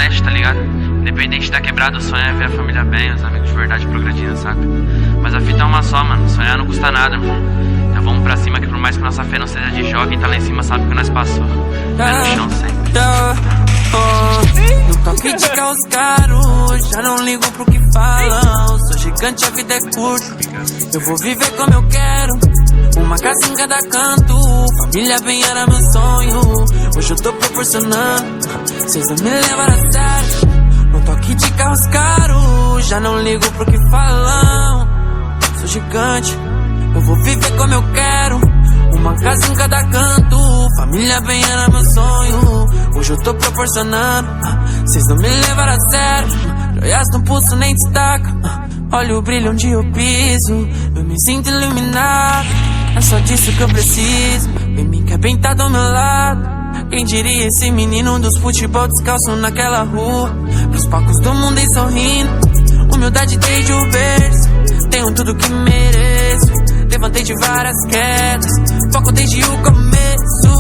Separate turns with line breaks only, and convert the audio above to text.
leste, tá ligado? Independente da quebrada, o sonho é ver a família bem, os amigos de verdade progredindo, saca? Mas a fita é uma só, mano, sonhar não custa nada, mano. Então vamos pra cima que por mais que nossa fé não seja de jogo, quem tá lá em cima sabe o que nós passou. Pé no chão sempre.
No toque de carros caros, já não ligo pro que falam. Sou gigante, a vida é curta, eu vou viver como eu quero. Uma casa em cada canto, família bem era meu sonho. Hoje eu tô proporcionando, vocês não me levaram a sério. No toque de carros caros, já não ligo pro que falam. Sou gigante, eu vou viver como eu quero. Uma casa em cada canto, família bem era meu sonho. Hoje eu tô proporcionando, vocês não me levaram a sério. Joias no pulso nem destaca, olha o brilho onde eu piso. Eu me sinto iluminado, é só disso que eu preciso. Vem me quer bem tá do meu lado. Quem diria esse menino dos futebol descalço naquela rua. Pros palcos do mundo e sorrindo, humildade desde o berço. Tenho tudo que mereço, levantei de várias quedas, foco desde o começo.